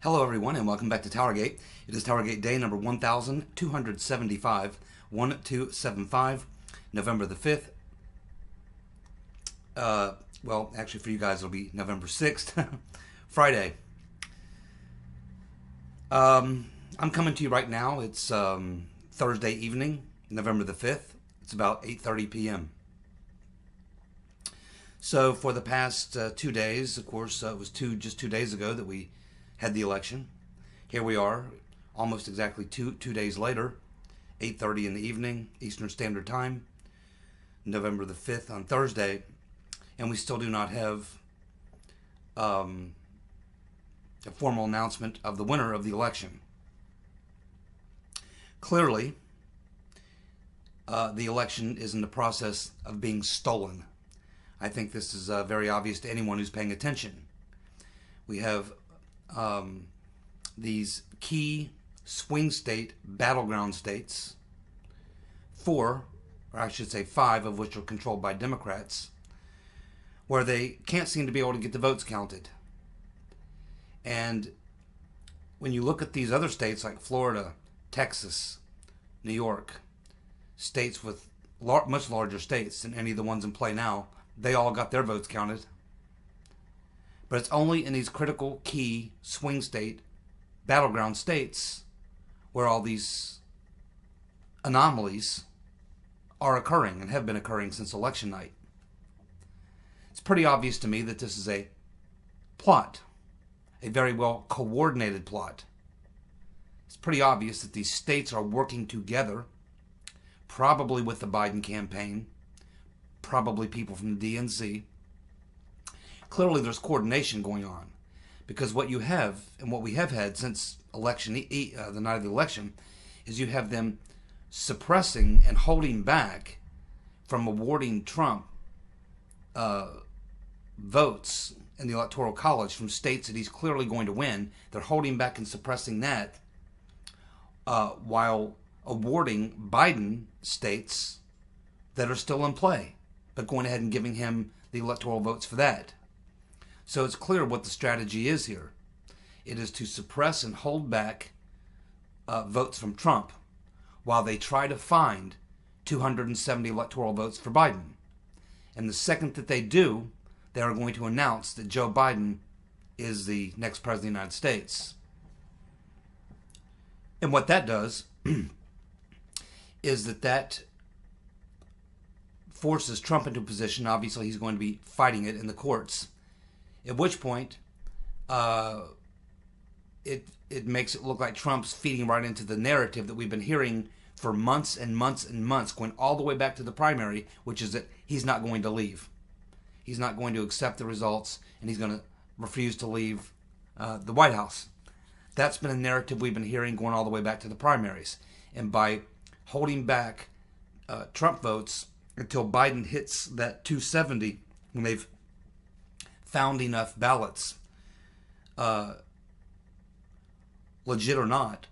Hello everyone and welcome back to TowerGate. It is TowerGate day number 1275, 1275, November the 5th. Well, actually for you guys it'll be November 6th, Friday. I'm coming to you right now. It's Thursday evening, November the 5th. It's about 8:30 p.m. So for the past 2 days, of course, it was just 2 days ago that we had the election. Here we are, almost exactly two days later, 8:30 in the evening, Eastern Standard Time, November the 5th on Thursday, and we still do not have a formal announcement of the winner of the election. Clearly, the election is in the process of being stolen. I think this is very obvious to anyone who's paying attention. We have these key swing state battleground states, 4, or I should say 5 of which are controlled by Democrats, where they can't seem to be able to get the votes counted. And when you look at these other states like Florida, Texas, New York, states with much larger states than any of the ones in play now, they all got their votes counted. But it's only in these critical key swing state battleground states where all these anomalies are occurring and have been occurring since election night. It's pretty obvious to me that this is a plot, a very well coordinated plot. It's pretty obvious that these states are working together, probably with the Biden campaign, probably people from the DNC. Clearly there's coordination going on, because what you have, and what we have had since election, the night of the election, is you have them suppressing and holding back from awarding Trump votes in the Electoral College from states that he's clearly going to win. They're holding back and suppressing that while awarding Biden states that are still in play, but going ahead and giving him the electoral votes for that. So it's clear what the strategy is here. It is to suppress and hold back votes from Trump while they try to find 270 electoral votes for Biden. And the second that they do, they are going to announce that Joe Biden is the next president of the United States. And what that does is that forces Trump into a position. Obviously, he's going to be fighting it in the courts. At which point, it makes it look like Trump's feeding right into the narrative that we've been hearing for months and months and months, going all the way back to the primary, which is that he's not going to leave. He's not going to accept the results, and he's going to refuse to leave the White House. That's been a narrative we've been hearing going all the way back to the primaries. And by holding back Trump votes until Biden hits that 270, when they've found enough ballots, legit or not,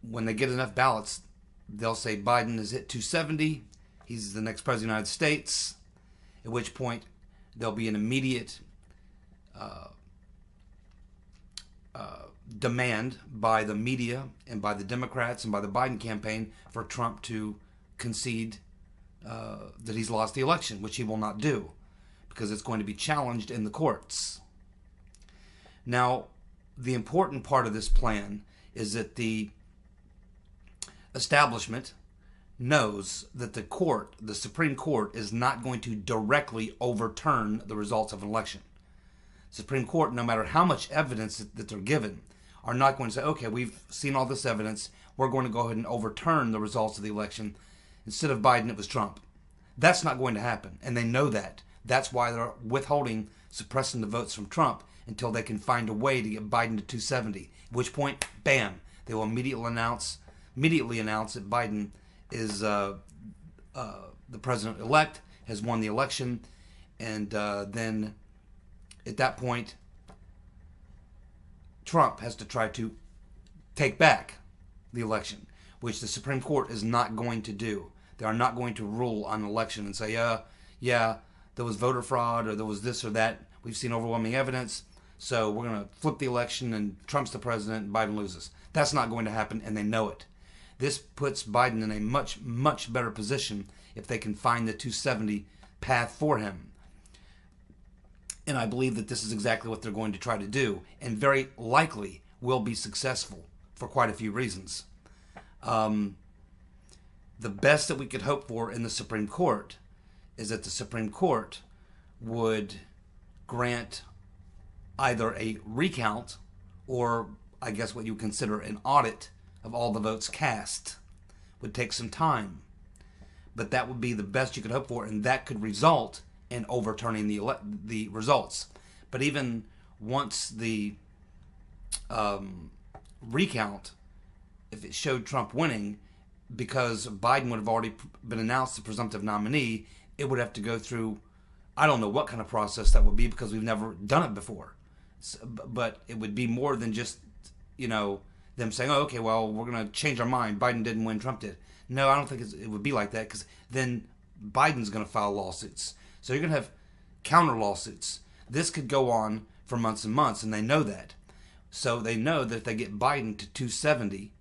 when they get enough ballots, they'll say Biden has hit 270, he's the next president of the United States, at which point there'll be an immediate demand by the media and by the Democrats and by the Biden campaign for Trump to concede that he's lost the election, which he will not do, because it's going to be challenged in the courts. Now, the important part of this plan is that the establishment knows that the Supreme Court, is not going to directly overturn the results of an election. The Supreme Court, no matter how much evidence that they're given, are not going to say, okay, we've seen all this evidence, we're going to go ahead and overturn the results of the election. Instead of Biden, it was Trump. That's not going to happen, and they know that. That's why they're withholding, suppressing the votes from Trump until they can find a way to get Biden to 270. At which point, bam, they will immediately announce that Biden is the president-elect, has won the election, and then at that point, Trump has to try to take back the election, which the Supreme Court is not going to do. They are not going to rule on an election and say, yeah, there was voter fraud, or there was this or that. We've seen overwhelming evidence, So we're going to flip the election and Trump's the president and Biden loses. That's not going to happen, and they know it. This puts Biden in a much, much better position if they can find the 270 path for him. And I believe that this is exactly what they're going to try to do, and very likely will be successful for quite a few reasons. The best that we could hope for in the Supreme Court is that the Supreme Court would grant either a recount or, I guess, what you would consider an audit of all the votes cast. Would take some time, but that would be the best you could hope for, and that could result in overturning the results. But even once the recount, if it showed Trump winning, because Biden would have already been announced the presumptive nominee, it would have to go through, I don't know what kind of process that would be, because we've never done it before. But it would be more than just, them saying, oh, okay, well, we're going to change our mind. Biden didn't win, Trump did. No, I don't think it would be like that, because then Biden's going to file lawsuits. So you're going to have counter lawsuits. This could go on for months and months, and they know that. So they know that if they get Biden to 270,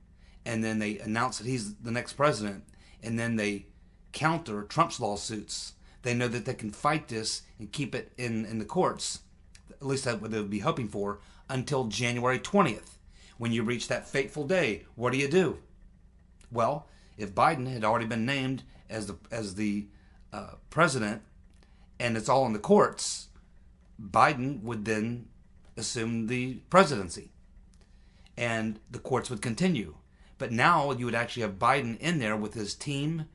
and then they announce that he's the next president, and then they counter Trump's lawsuits, they know that they can fight this and keep it in the courts, at least that's what they would be hoping for, until January 20th. When you reach that fateful day, what do? Well, if Biden had already been named as the president, and it's all in the courts, Biden would then assume the presidency, and the courts would continue. But now you would actually have Biden in there with his team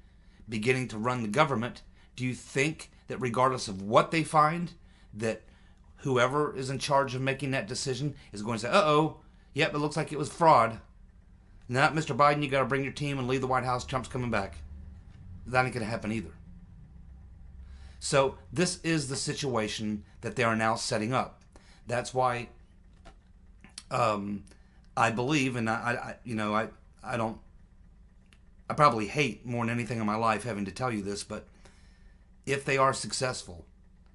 beginning to run the government. Do you think that regardless of what they find, that whoever is in charge of making that decision is going to say, uh-oh, yep, it looks like it was fraud. Now, Mr. Biden, you got to bring your team and leave the White House. Trump's coming back. That ain't going to happen either. So this is the situation that they are now setting up. That's why I believe, and I probably hate more than anything in my life having to tell you this, but if they are successful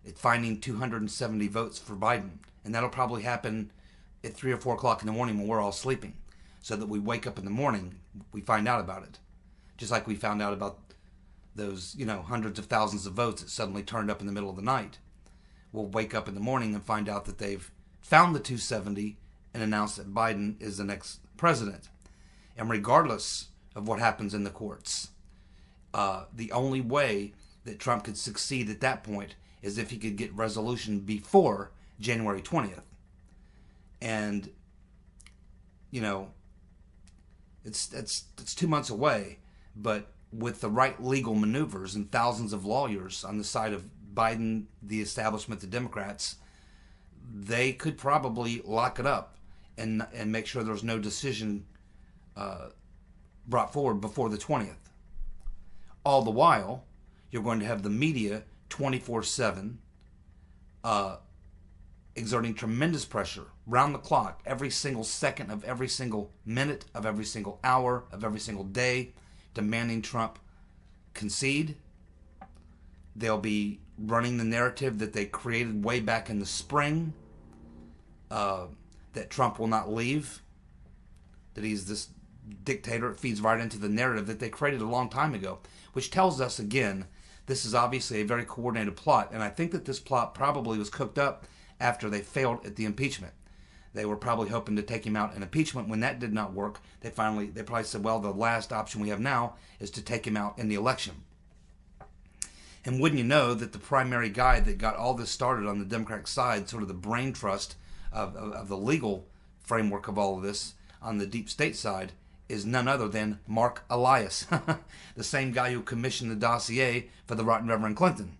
at finding 270 votes for Biden, and that'll probably happen at 3 or 4 o'clock in the morning when we're all sleeping, so that we wake up in the morning, we find out about it. Just like we found out about those, hundreds of thousands of votes that suddenly turned up in the middle of the night. We'll wake up in the morning and find out that they've found the 270 and announced that Biden is the next president. And regardless of what happens in the courts, the only way that Trump could succeed at that point is if he could get resolution before January 20th. And, it's 2 months away, but with the right legal maneuvers and thousands of lawyers on the side of Biden, the establishment, the Democrats, they could probably lock it up and make sure there's no decision brought forward before the 20th. All the while, you're going to have the media 24/7 exerting tremendous pressure round the clock, every single second of every single minute of every single hour of every single day, demanding Trump concede. They'll be running the narrative that they created way back in the spring, that Trump will not leave, that he's this dictator. It feeds right into the narrative that they created a long time ago, which tells us, again, this is obviously a very coordinated plot, and I think that this plot probably was cooked up after they failed at the impeachment. They were probably hoping to take him out in impeachment. When that did not work, they probably said, well, the last option we have now is to take him out in the election. And wouldn't you know that the primary guy that got all this started on the Democratic side, sort of the brain trust of the legal framework of all of this on the deep state side, is none other than Mark Elias, the same guy who commissioned the dossier for the rotten Reverend Clinton.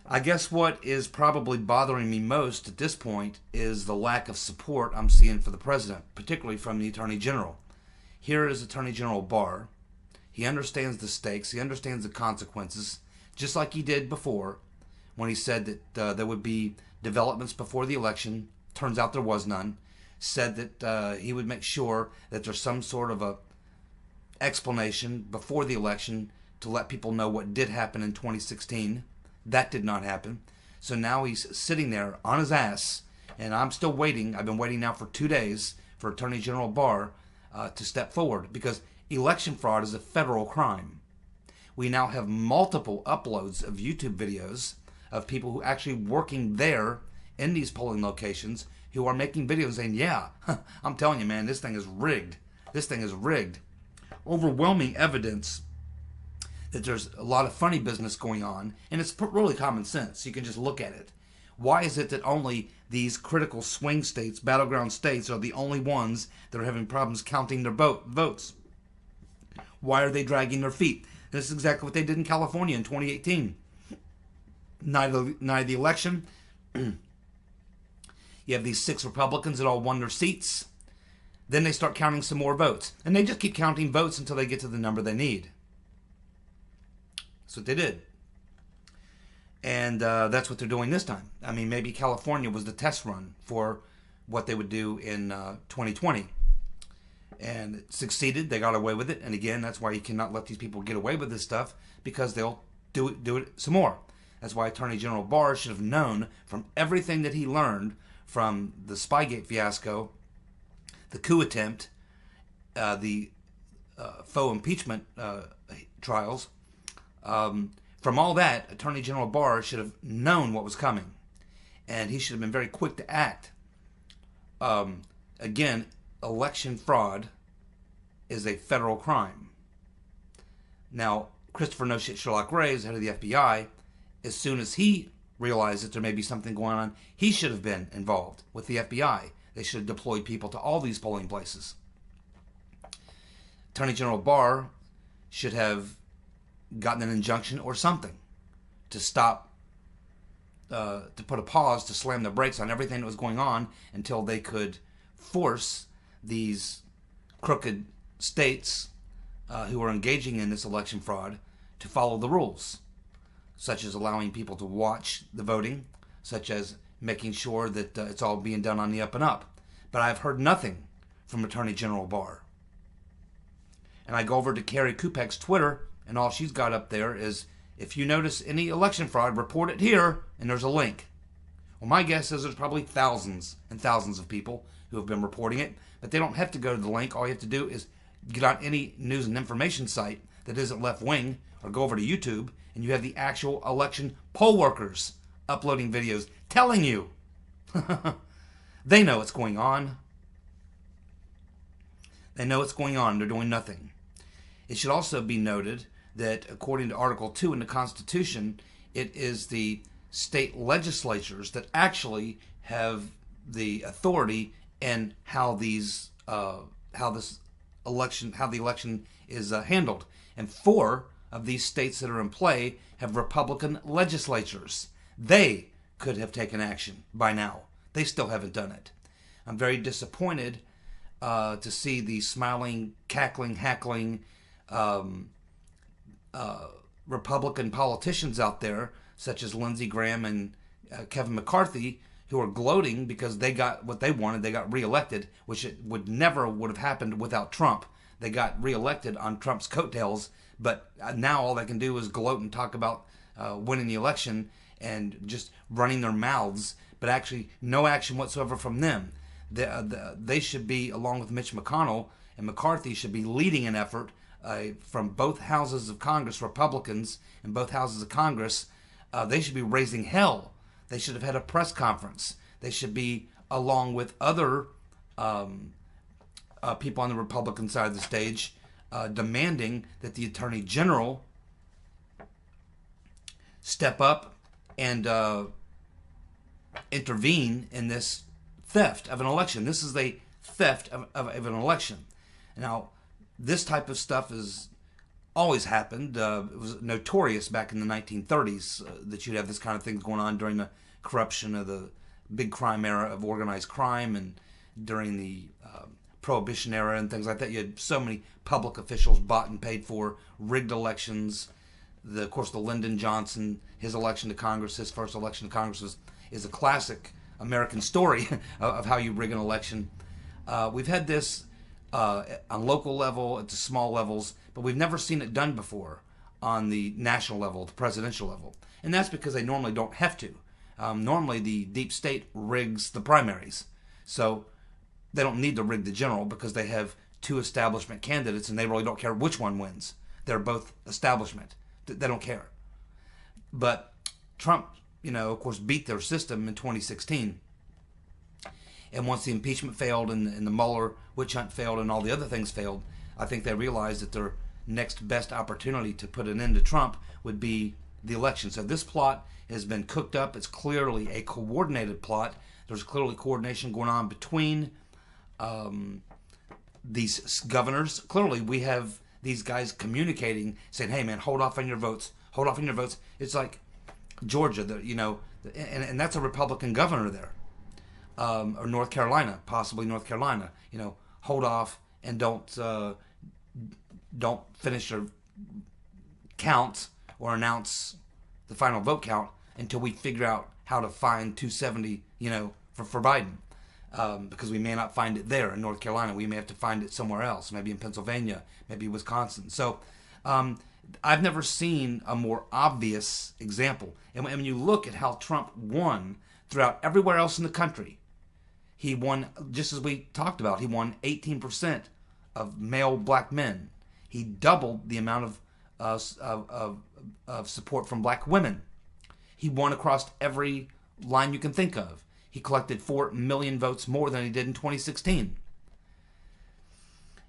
I guess what is probably bothering me most at this point is the lack of support I'm seeing for the president, particularly from the Attorney General. Here is Attorney General Barr. He understands the stakes. He understands the consequences, just like he did before when he said that there would be developments before the election. Turns out there was none. Said that he would make sure that there's some sort of a explanation before the election to let people know what did happen in 2016. That did not happen. So now he's sitting there on his ass, and I'm still waiting. I've been waiting now for 2 days for Attorney General Barr to step forward, because election fraud is a federal crime. We now have multiple uploads of YouTube videos of people who actually working there in these polling locations who are making videos saying, yeah, I'm telling you, man, this thing is rigged. This thing is rigged. Overwhelming evidence that there's a lot of funny business going on, and it's really common sense. You can just look at it. Why is it that only these critical swing states, battleground states, are the only ones that are having problems counting their votes? Why are they dragging their feet? This is exactly what they did in California in 2018. Night of the election, you have these 6 Republicans that all won their seats. Then they start counting some more votes. And they just keep counting votes until they get to the number they need. That's what they did. And that's what they're doing this time. I mean, maybe California was the test run for what they would do in 2020. And it succeeded. They got away with it. And again, that's why you cannot let these people get away with this stuff, because they'll do it some more. That's why Attorney General Barr should have known from everything that he learned from the Spygate fiasco, the coup attempt, the faux impeachment trials. From all that, Attorney General Barr should have known what was coming, and he should have been very quick to act. Again, election fraud is a federal crime. Now, Christopher No Shit Sherlock Ray, head of the FBI, as soon as he realized that there may be something going on, he should have been involved with the FBI. They should have deployed people to all these polling places. Attorney General Barr should have gotten an injunction or something to stop, to put a pause, to slam the brakes on everything that was going on until they could force these crooked states who are engaging in this election fraud to follow the rules, such as allowing people to watch the voting, such as making sure that it's all being done on the up and up. But I've heard nothing from Attorney General Barr. And I go over to Carrie Kupek's Twitter, and all she's got up there is, if you notice any election fraud, report it here, and there's a link. Well, my guess is there's probably thousands and thousands of people who have been reporting it, but they don't have to go to the link. All you have to do is get on any news and information site that isn't left-wing, or go over to YouTube, and you have the actual election poll workers uploading videos telling you. They know what's going on. They know what's going on. They're doing nothing. It should also be noted that according to Article 2 in the Constitution, it is the state legislatures that actually have the authority in how the election is handled. And 4 of these states that are in play have Republican legislatures. They could have taken action by now. They still haven't done it. I'm very disappointed to see the smiling, cackling, hackling Republican politicians out there, such as Lindsey Graham and Kevin McCarthy, who are gloating because they got what they wanted. They got reelected, which it would have happened without Trump. They got reelected on Trump's coattails, but now all they can do is gloat and talk about winning the election and just running their mouths, but actually no action whatsoever from them. They should be, along with Mitch McConnell and McCarthy, should be leading an effort from both houses of Congress, Republicans in both houses of Congress. They should be raising hell. They should have had a press conference. They should be, along with other people on the Republican side of the stage, demanding that the Attorney General step up and intervene in this theft of an election. This is a theft of an election. Now, this type of stuff has always happened. It was notorious back in the 1930s that you'd have this kind of thing going on during the corruption of the big crime era of organized crime, and during the Prohibition era and things like that. You had so many public officials bought and paid for rigged elections. Of course, the Lyndon Johnson, his election to Congress, his first election to Congress is a classic American story of how you rig an election. We've had this on local level, at the small levels, but we've never seen it done before on the national level, the presidential level. And that's because they normally don't have to. Normally, the deep state rigs the primaries. So they don't need to rig the general because they have two establishment candidates and they really don't care which one wins. They're both establishment. They don't care. But Trump, of course, beat their system in 2016. And once the impeachment failed and the Mueller witch hunt failed and all the other things failed, I think they realized that their next best opportunity to put an end to Trump would be the election. So this plot has been cooked up. It's clearly a coordinated plot. There's clearly coordination going on between these governors. Clearly, we have these guys communicating, saying, "Hey, man, hold off on your votes. Hold off on your votes." It's like Georgia, and that's a Republican governor there, or North Carolina, possibly North Carolina. Hold off and don't finish your count or announce the final vote count until we figure out how to find 270, for Biden. Because we may not find it there in North Carolina. We may have to find it somewhere else, maybe in Pennsylvania, maybe Wisconsin. So I've never seen a more obvious example. And when you look at how Trump won throughout everywhere else in the country, he won, just as we talked about, he won 18% of male black men. He doubled the amount of support from black women. He won across every line you can think of. He collected 4 million votes more than he did in 2016.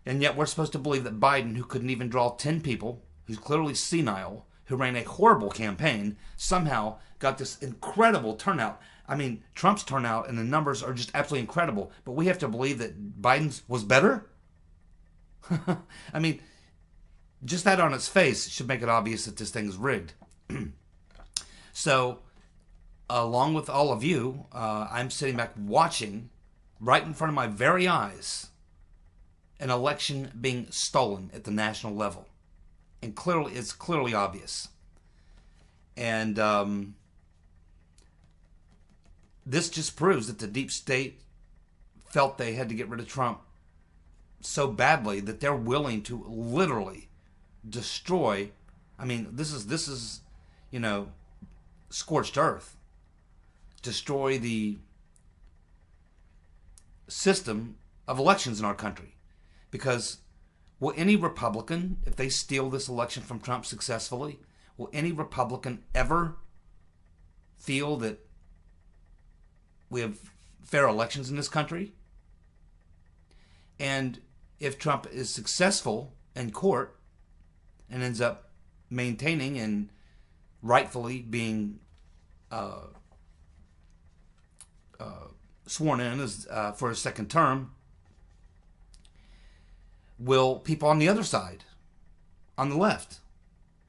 And yet we're supposed to believe that Biden, who couldn't even draw 10 people, who's clearly senile, who ran a horrible campaign, somehow got this incredible turnout. I mean, Trump's turnout and the numbers are just absolutely incredible. But we have to believe that Biden's was better? I mean, just that on its face should make it obvious that this thing's rigged. So, along with all of you, I'm sitting back watching, right in front of my very eyes, an election being stolen at the national level. And it's clearly obvious. And this just proves that the deep state felt they had to get rid of Trump so badly that they're willing to literally destroy. I mean, this is scorched earth. Destroy the system of elections in our country. Because will any Republican, if they steal this election from Trump successfully, will any Republican ever feel that we have fair elections in this country? And if Trump is successful in court and ends up maintaining and rightfully being sworn in as for a second term, will people on the other side, on the left,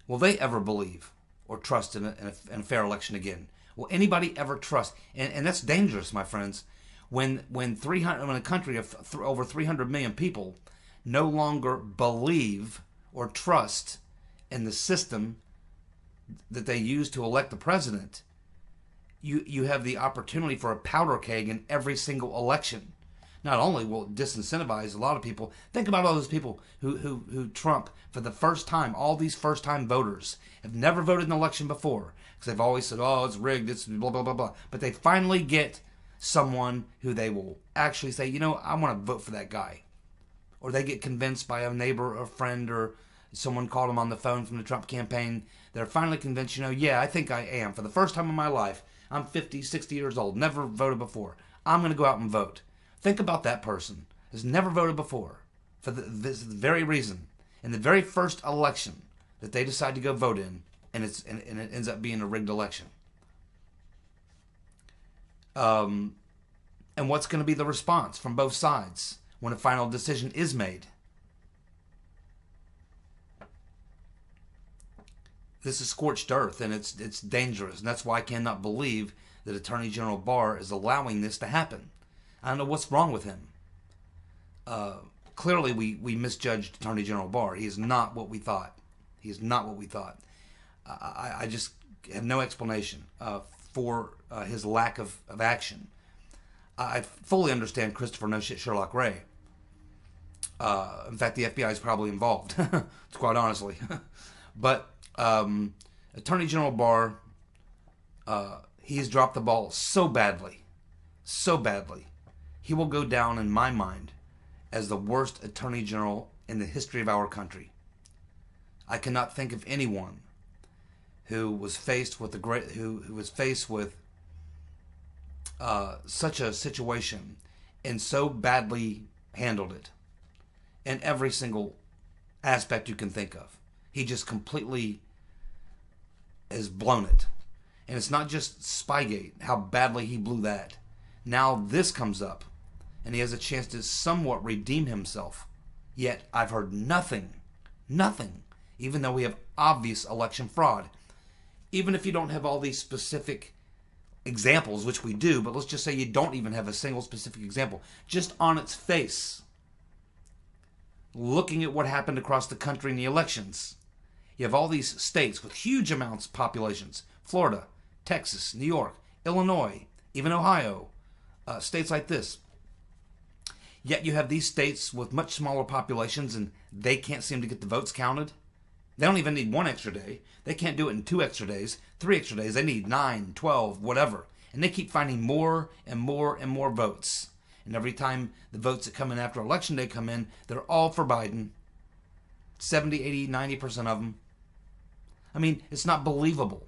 will they ever believe or trust in a fair election again? Will anybody ever trust? And that's dangerous, my friends. When a country of over 300 million people no longer believe or trust in the system that they use to elect the president, you have the opportunity for a powder keg in every single election. Not only will it disincentivize a lot of people, think about all those people who Trump, for the first time, all these first-time voters, have never voted in an election before. Because they've always said, oh, it's rigged, it's blah, blah, blah, blah. But they finally get someone who they will actually say, I want to vote for that guy. Or they get convinced by a neighbor or friend or someone called them on the phone from the Trump campaign. They're finally convinced, yeah, I think I am. For the first time in my life, I'm 50, 60 years old, never voted before. I'm going to go out and vote. Think about that person who's never voted before for this very reason. In the very first election that they decide to go vote in, and it ends up being a rigged election. And what's going to be the response from both sides when a final decision is made? This is scorched earth, and it's dangerous, and that's why I cannot believe that Attorney General Barr is allowing this to happen. I don't know what's wrong with him. Clearly, we misjudged Attorney General Barr. He is not what we thought. He is not what we thought. I just have no explanation for his lack of action. I fully understand Christopher No Shit Sherlock Ray. In fact, the FBI is probably involved, quite honestly. But Attorney General Barr, He's dropped the ball so badly, so badly. He will go down in my mind as the worst attorney general in the history of our country. I cannot think of anyone who was faced with such a situation and so badly handled it in every single aspect you can think of. He just completely has blown it. And it's not just Spygate, how badly he blew that. Now this comes up, and he has a chance to somewhat redeem himself. Yet I've heard nothing, even though we have obvious election fraud. Even if you don't have all these specific examples, which we do, but let's just say you don't even have a single specific example. Just on its face, looking at what happened across the country in the elections, you have all these states with huge amounts of populations. Florida, Texas, New York, Illinois, even Ohio, states like this. Yet you have these states with much smaller populations and they can't seem to get the votes counted. They don't even need 1 extra day. They can't do it in 2 extra days, 3 extra days. They need 9, 12, whatever. And they keep finding more and more and more votes. And every time the votes that come in after Election Day come in, they're all for Biden. 70, 80, 90% of them. I mean, it's not believable.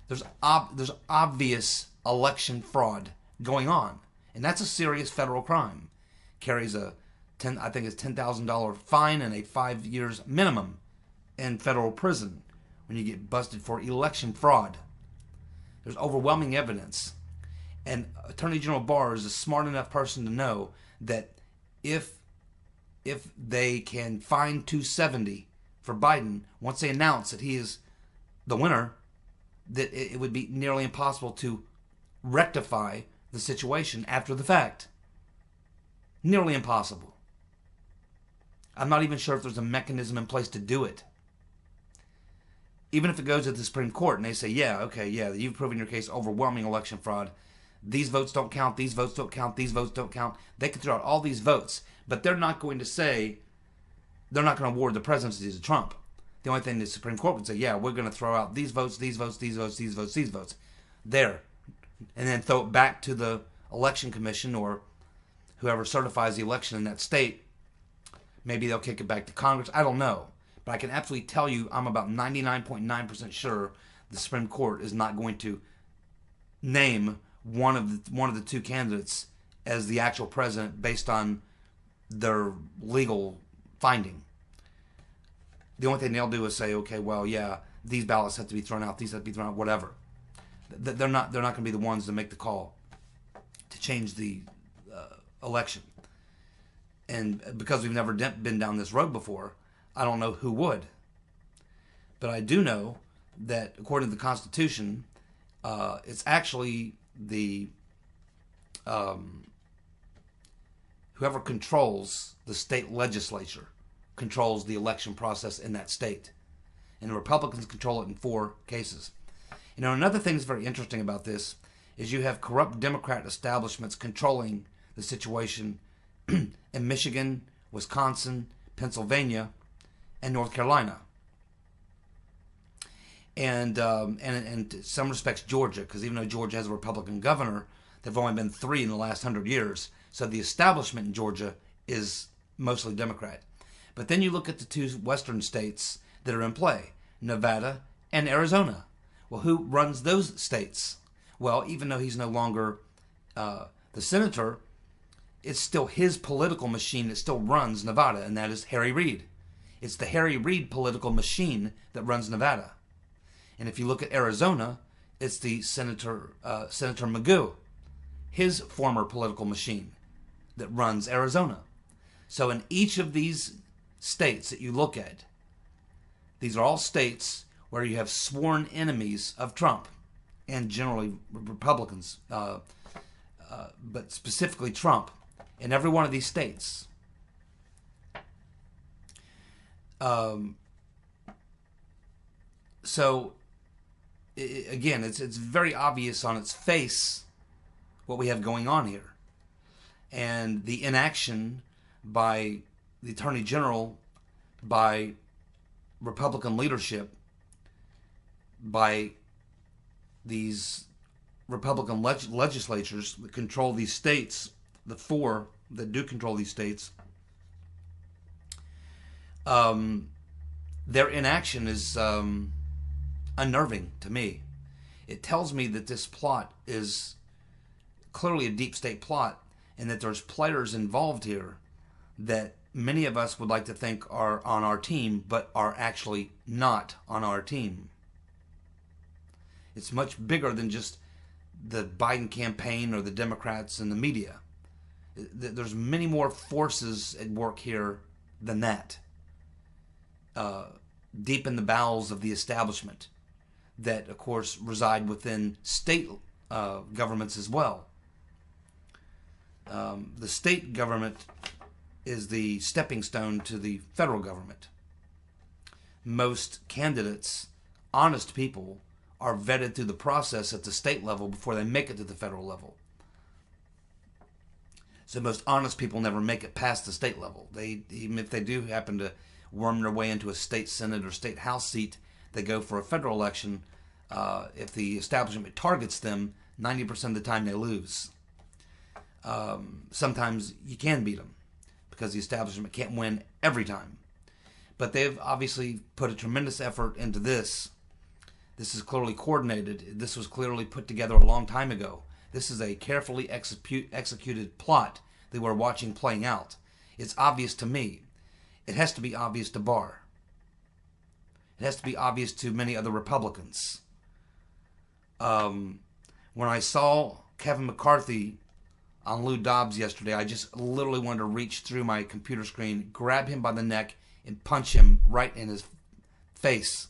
There's obvious election fraud going on. And that's a serious federal crime. Carries a $10,000 fine and a 5 years minimum in federal prison when you get busted for election fraud. There's overwhelming evidence. And Attorney General Barr is a smart enough person to know that if they can find 270 for Biden, once they announce that he is the winner, that it would be nearly impossible to rectify the situation after the fact. Nearly impossible. I'm not even sure if there's a mechanism in place to do it. Even if it goes to the Supreme Court and they say, you've proven your case, overwhelming election fraud. These votes don't count, these votes don't count, these votes don't count. They can throw out all these votes, but they're not going to say, they're not going to award the presidency to Trump. The only thing the Supreme Court would say, we're going to throw out these votes, these votes, these votes, these votes, these votes. There. And then throw it back to the election commission or whoever certifies the election in that state. Maybe they'll kick it back to Congress. I don't know. But I can absolutely tell you I'm about 99.9% sure the Supreme Court is not going to name one of the two candidates as the actual president based on their legal finding. The only thing they'll do is say, these ballots have to be thrown out, these have to be thrown out, whatever. They're not going to be the ones to make the call to change the election. And because we've never been down this road before, I don't know who would. But I do know that according to the Constitution, it's actually the whoever controls the state legislature controls the election process in that state. And the Republicans control it in 4 cases. Another thing that's very interesting about this is you have corrupt Democrat establishments controlling the situation in Michigan, Wisconsin, Pennsylvania, and North Carolina. And in some respects Georgia, because even though Georgia has a Republican governor, there have only been 3 in the last 100 years. So the establishment in Georgia is mostly Democrat. But then you look at the 2 western states that are in play, Nevada and Arizona. Well, who runs those states? Well, even though he's no longer the senator, it's still his political machine that still runs Nevada, and that is Harry Reid. It's the Harry Reid political machine that runs Nevada. And if you look at Arizona, it's the Senator Magoo, his former political machine that runs Arizona. So in each of these states that you look at, these are all states where you have sworn enemies of Trump and generally Republicans, but specifically Trump in every one of these states. So again, it's very obvious on its face what we have going on here, and the inaction by the Attorney General, by Republican leadership, by these Republican legislatures that control these states, the four that do control these states, their inaction is unnerving to me. It tells me that this plot is clearly a deep state plot, and that there's players involved here that many of us would like to think are on our team, but are actually not on our team. It's much bigger than just the Biden campaign or the Democrats and the media. There's many more forces at work here than that. Deep in the bowels of the establishment that, of course, reside within state governments as well. The state government is the stepping stone to the federal government. Most candidates, honest people, are vetted through the process at the state level before they make it to the federal level. So most honest people never make it past the state level. Even if they do happen to worm their way into a state senate or state house seat, they go for a federal election. If the establishment targets them, 90% of the time they lose. Sometimes you can beat them because the establishment can't win every time. But they've obviously put a tremendous effort into this. This is clearly coordinated. This was clearly put together a long time ago. This is a carefully executed plot that we're watching playing out. It's obvious to me. It has to be obvious to Barr. It has to be obvious to many other Republicans. When I saw Kevin McCarthy on Lou Dobbs yesterday, I just literally wanted to reach through my computer screen, grab him by the neck, and punch him right in his face.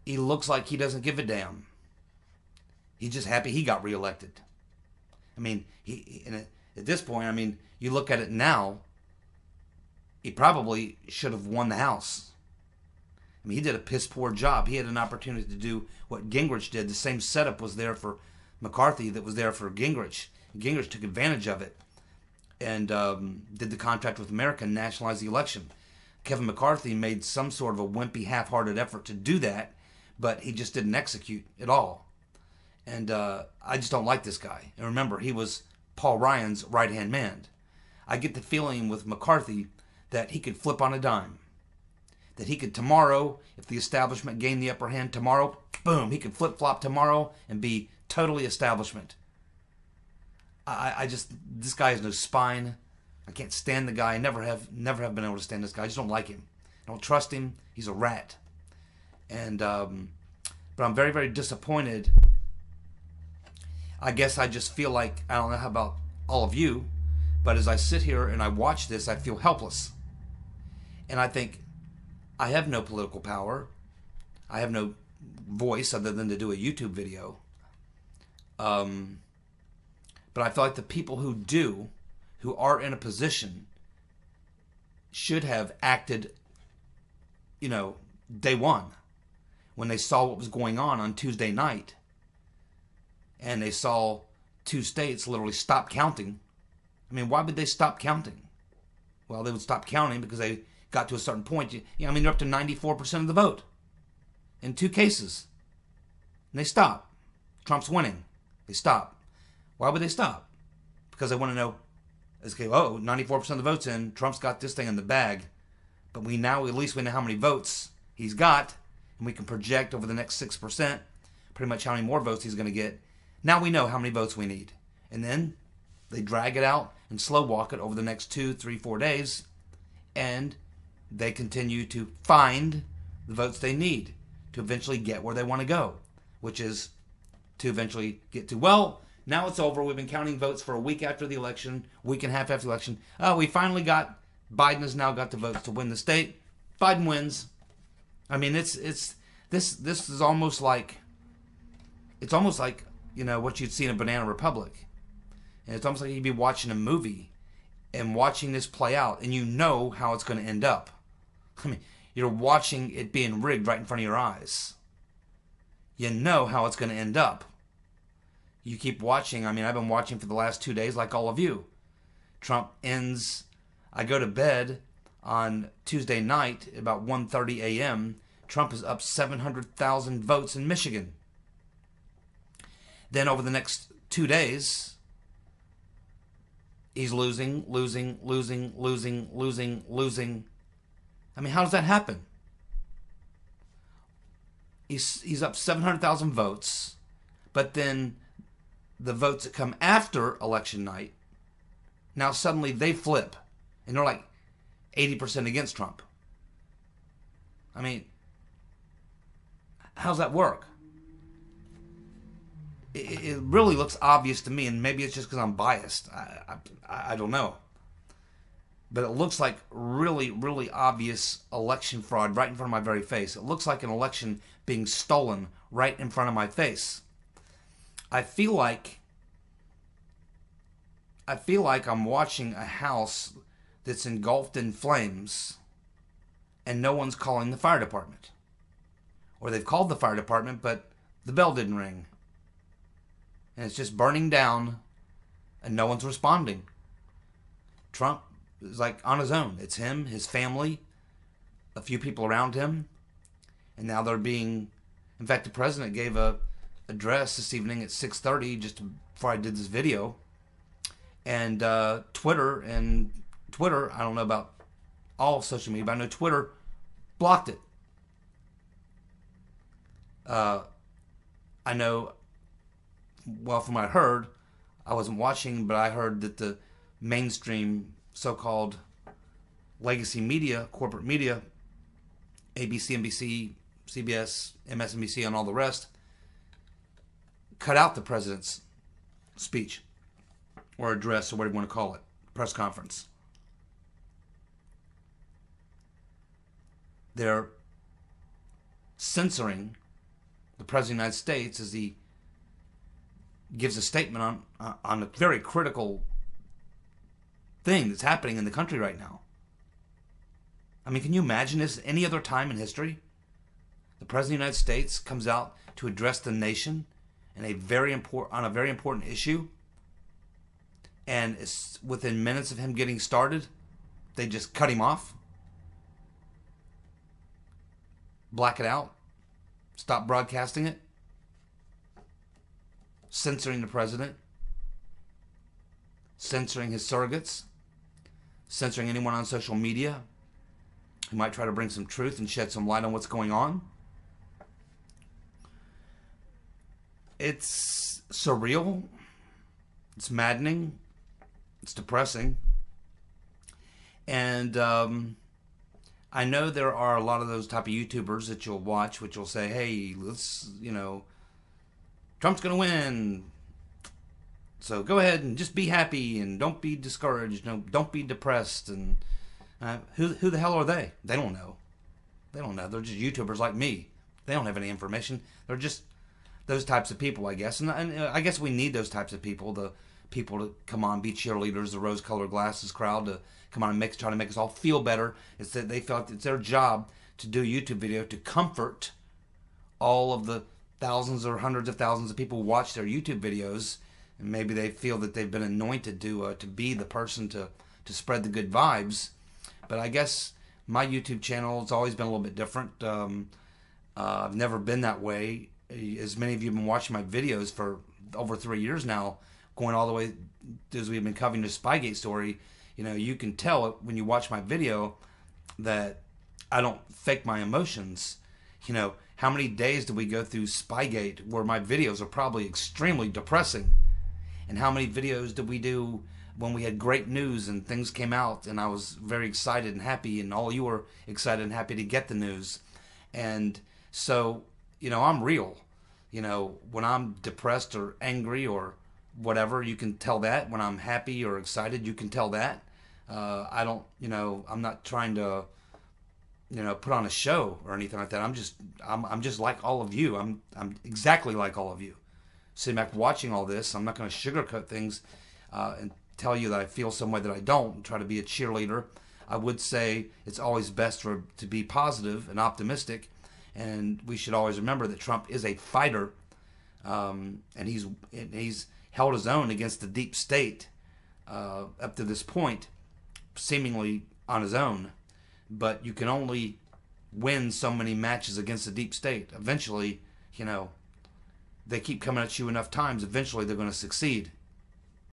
He looks like he doesn't give a damn. He's just happy he got reelected. I mean, at this point, I mean, you look at it now, he probably should have won the House. I mean, he did a piss poor job. He had an opportunity to do what Gingrich did. The same setup was there for McCarthy that was there for Gingrich. Gingrich took advantage of it and did the contract with America and nationalized the election. Kevin McCarthy made some sort of a wimpy, half-hearted effort to do that, but he just didn't execute at all. And I just don't like this guy. And remember, he was Paul Ryan's right-hand man. I get the feeling with McCarthy that he could flip on a dime. That he could tomorrow, if the establishment gained the upper hand tomorrow, boom, he could flip-flop tomorrow and be totally establishment. This guy has no spine. I can't stand the guy. I never have been able to stand this guy. I just don't like him. I don't trust him. He's a rat. And but I'm very, very disappointed. I guess I just feel like, I don't know how about all of you, but as I sit here and I watch this, I feel helpless. And I think, I have no political power. I have no voice other than to do a YouTube video. But I feel like the people who are in a position, should have acted, day one. When they saw what was going on Tuesday night, and they saw two states literally stop counting. I mean, why would they stop counting? Well, they would stop counting because they got to a certain point. They're up to 94% of the vote in two cases. And they stop. Trump's winning. They stop. Why would they stop? Because they want to know, okay, 94% of the vote's in. Trump's got this thing in the bag. But at least we know how many votes he's got. And we can project over the next 6% pretty much how many more votes he's going to get. Now we know how many votes we need. And then they drag it out and slow walk it over the next 2, 3, 4 days. And they continue to find the votes they need to eventually get where they want to go. Which is to eventually get to, now it's over. We've been counting votes for a week after the election, week and a half after the election. We finally Biden has now got the votes to win the state. Biden wins. I mean, this is almost like, what you'd see in a Banana Republic. And it's almost like you'd be watching a movie and watching this play out, and you know how it's going to end up. I mean, you're watching it being rigged right in front of your eyes. You know how it's going to end up. You keep watching. I mean, I've been watching for the last 2 days like all of you. Trump ends. I go to bed on Tuesday night at about 1:30 a.m. Trump is up 700,000 votes in Michigan. Then over the next 2 days, he's losing. I mean, how does that happen? He's up 700,000 votes, but then the votes that come after election night, now suddenly they flip, and they're like 80% against Trump. I mean, how's that work? It really looks obvious to me, and maybe it's just because I'm biased. I don't know. But it looks like really, really obvious election fraud right in front of my very face. It looks like an election being stolen right in front of my face. I feel like I'm watching a house that's engulfed in flames and no one's calling the fire department. Or they've called the fire department, but the bell didn't ring. And it's just burning down and no one's responding. Trump is like on his own. It's him, his family, a few people around him. And now they're being... In fact, the president gave a address this evening at 6:30, just before I did this video. And Twitter, I don't know about all social media, but I know Twitter blocked it. I know, well, from what I heard, I wasn't watching, but I heard that the mainstream so-called legacy media, corporate media, ABC, NBC, CBS, MSNBC, and all the rest, cut out the president's speech or address or whatever you want to call it, press conference. They're censoring the President of the United States as he gives a statement on a very critical thing that's happening in the country right now. I mean, can you imagine this any other time in history? The President of the United States comes out to address the nation on a very important issue, and it's within minutes of him getting started, they just cut him off, black it out, stop broadcasting it, censoring the president, censoring his surrogates, censoring anyone on social media who might try to bring some truth and shed some light on what's going on. It's surreal. It's maddening. It's depressing. And I know there are a lot of those type of YouTubers that you'll watch, which will say, hey, let's, Trump's going to win. So go ahead and just be happy and don't be discouraged. Don't be depressed. And who the hell are they? They don't know. They don't know. They're just YouTubers like me. They don't have any information. They're just those types of people, I guess. And I guess we need those types of people. The people to come on, be cheerleaders, the rose-colored glasses crowd to come on and try to make us all feel better. It's that they felt it's their job to do a YouTube video to comfort all of the thousands or hundreds of thousands of people who watch their YouTube videos. And maybe they feel that they've been anointed to be the person to spread the good vibes. But I guess my YouTube channel has always been a little bit different. I've never been that way. As many of you have been watching my videos for over 3 years now, going all the way as we've been covering the Spygate story, you can tell when you watch my video that I don't fake my emotions. How many days did we go through Spygate where my videos are probably extremely depressing? And how many videos did we do when we had great news and things came out and I was very excited and happy and all you were excited and happy to get the news? And so, I'm real. When I'm depressed or angry or whatever, you can tell that. When I'm happy or excited, you can tell that. I don't, I'm not trying to, put on a show or anything like that. I'm just like all of you. I'm exactly like all of you. Sitting back watching all this, I'm not going to sugarcoat things and tell you that I feel some way that I don't and try to be a cheerleader. I would say it's always best to be positive and optimistic, and we should always remember that Trump is a fighter, and he's held his own against the deep state up to this point, seemingly on his own. But you can only win so many matches against the deep state. Eventually, they keep coming at you enough times, eventually they're going to succeed.